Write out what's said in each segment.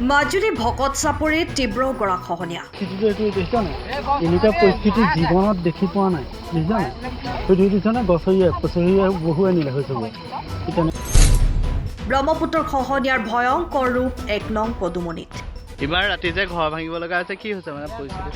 মাজুলী ভকত চাপৰিত তীব্ৰ গৰাখহনীয়া। এনেকুৱা পৰিস্থিতি জীৱনত দেখি পোৱা নাই, বুজিছা নাই? দেখিছানে বছৰীয়া বহু আনিলে হৈছে। ব্ৰহ্মপুত্ৰৰ খহনীয়াৰ ভয়ংকৰ ৰূপ ১ নং পদুমণিত। ইবাৰ ৰাতি যে ঘৰ ভাঙিব লগা হৈছে, কি হৈছে মানে পৰিস্থিতি?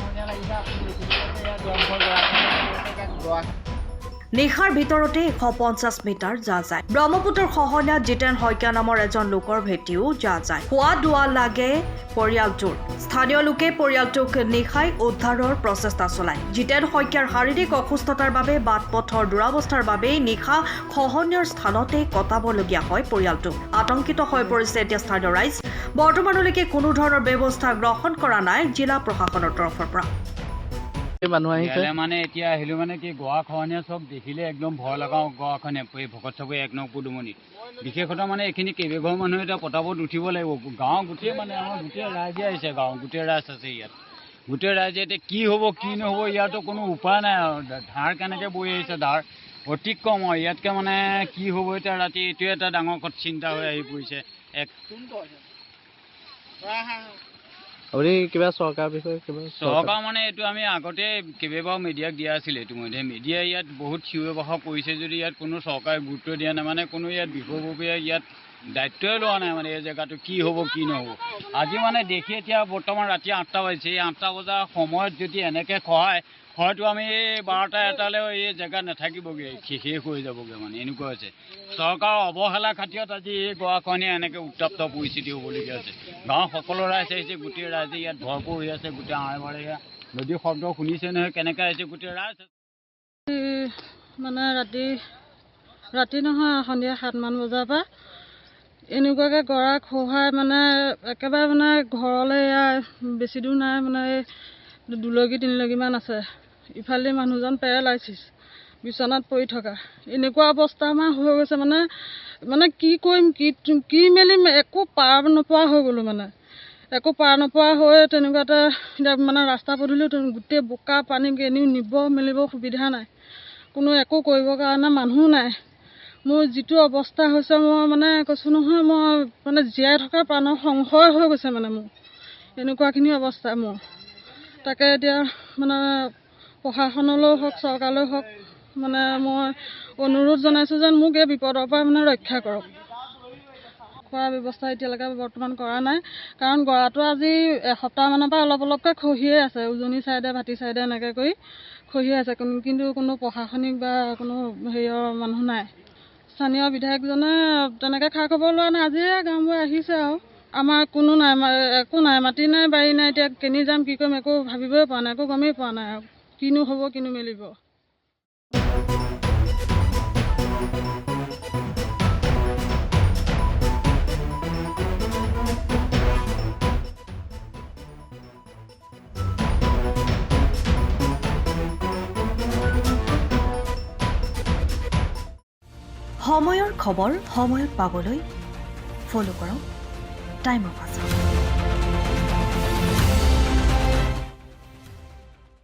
নিশাৰ ভিতৰতে ১৫০ মিটাৰ যা যায়। ব্ৰহ্মপুত্ৰৰ খহনীয়াত জিতেন শইকীয়া নামৰ এজন লোকৰ ভেটিও যা যায়। খোৱা দোৱা লাগে পৰিয়ালটোৰ। স্থানীয় লোকে পৰিয়ালটোক নিশাই উদ্ধাৰৰ প্ৰচেষ্টা চলায়। জিতেন শইকীয়াৰ শাৰীৰিক অসুস্থতাৰ বাবে বাট পথৰ দুৰাৱস্থাৰ বাবেই নিশা খহনীয়াৰ স্থানতে কটাবলগীয়া হয় পৰিয়ালটো। আতংকিত হৈ পৰিছে এতিয়া স্থানীয় ৰাইজ। বৰ্তমানলৈকে কোনো ধৰণৰ ব্যৱস্থা গ্ৰহণ কৰা নাই জিলা প্ৰশাসনৰ তৰফৰ পৰা। মানুহ আহিছে মানে এতিয়া আহিলো মানে কি গৰাখহনীয়া চব দেখিলে একদম ভয় লগাও। গৰাখহনীয়া এই ভকত চাপৰি ১ নং পদুমণিত বিশেষত মানে এইখিনি কেইবাঘৰ মানুহ এতিয়া পটাপত উঠিব লাগিব। গাঁও গোটেই মানে আমাৰ গোটেই ৰাইজে আহিছে, গাঁও গোটেই ৰাইজ আছে ইয়াত। গোটেই ৰাইজে এতিয়া কি হ'ব কি নহ'ব ইয়াতো কোনো উপায় নাই আৰু। ধাৰ কেনেকৈ বৈ আহিছে, ধাৰ অতি কম আৰু ইয়াতকৈ মানে কি হ'ব এতিয়া ৰাতি এইটোৱে এটা ডাঙৰ চিন্তা হৈ আহি পৰিছে। আপুনি কিবা চৰকাৰ বিষয়ে চৰকাৰ মানে এইটো আমি আগতে কেইবাবাৰো মিডিয়াক দিয়া আছিলে। ইতিমধ্যে মিডিয়াই ইয়াত বহুত চিঞৰ বাখৰ কৰিছে যদি ইয়াত কোনো চৰকাৰে গুৰুত্ব দিয়া নাই, মানে কোনো ইয়াত বিষয়ববীয়াই ইয়াত দায়িত্বই লোৱা নাই মানে এই জেগাটো কি হ'ব কি নহ'ব। আজি মানে দেখি এতিয়া বৰ্তমান ৰাতি ৮টা বাজিছে। এই ৮টা বজাৰ সময়ত যদি এনেকৈ খহায় হয়তো আমি এই 12টা 1টালৈ এই জেগা নাথাকিবগৈ, শেষ হৈ যাবগৈ মানে এনেকুৱা হৈছে। চৰকাৰৰ অৱহেলা খাতিৰত আজি এই গৰাখহনীয়া এনেকৈ উত্তপ্ত পৰিস্থিতি হ'বলগীয়া হৈছে। গাঁৱৰ সকলো ৰাইজ আহিছে, গোটেই ৰাইজে ইয়াত ভৰপূৰ হৈ আছে। গোটেই আঁৰে নদীৰ শব্দ শুনিছে নহয় কেনেকৈ আহিছে গোটেই ৰাইজ। মানে ৰাতি নহয় সন্ধিয়া 7মান বজাৰ পৰা এনেকুৱাকৈ গৰা খহাই মানে একেবাৰে মানে ঘৰলৈ এয়া বেছি দূৰ নাই, মানে 2 লগি 3 লগিমান আছে। ইফালে মানুহজন পেৰালাইচিছ, বিচনাত পৰি থকা এনেকুৱা অৱস্থা আমাৰ হৈ গৈছে। মানে কি কৰিম কি মেলিম একো পাৰ নোপোৱা হৈ গ'লোঁ। মানে একো পাৰ নোপোৱা হৈ তেনেকুৱাতে এতিয়া মানে ৰাস্তা পদূলিও গোটেই বোকা পানী এনেও নিব মেলিব সুবিধা নাই, কোনো একো কৰিবৰ কাৰণে মানুহ নাই। মোৰ যিটো অৱস্থা হৈছে মই মানে কৈছোঁ নহয়, মই মানে জীয়াই থকা প্ৰাণৰ সংশয় হৈ গৈছে মানে মোৰ এনেকুৱাখিনি অৱস্থা মোৰ। তাকে এতিয়া মানে প্ৰশাসনলৈ হওক চৰকাৰলৈ হওক মানে মই অনুৰোধ জনাইছোঁ যেন মোক এই বিপদৰ পৰা মানে ৰক্ষা কৰক। খোৱাৰ ব্যৱস্থা এতিয়ালৈকে বৰ্তমান কৰা নাই, কাৰণ গৰাটো আজি এসপ্তাহমানৰ পৰা অলপকৈ খহিয়ে আছে। উজনি ছাইডে ভাটি ছাইডে এনেকৈ কৰি খহিয়ে আছে, কিন্তু কোনো প্ৰশাসনিক বা কোনো হেৰিয়ৰ মানুহ নাই। স্থানীয় বিধায়কজনে তেনেকৈ খা খবৰ লোৱা নাই। আজিয়ে গাঁওবোৰ আহিছে আৰু আমাৰ কোনো নাই, একো নাই, মাটি নাই বাৰী নাই। এতিয়া কেনি যাম কি কৰিম একো ভাবিবই পৰা নাই, একো গমেই পোৱা নাই আৰু কিনো হ'ব কিনো মেলিব। সময়ৰ খবৰ সময়ত পাবলৈ ফ'ল' কৰক টাইম অফ আছাম।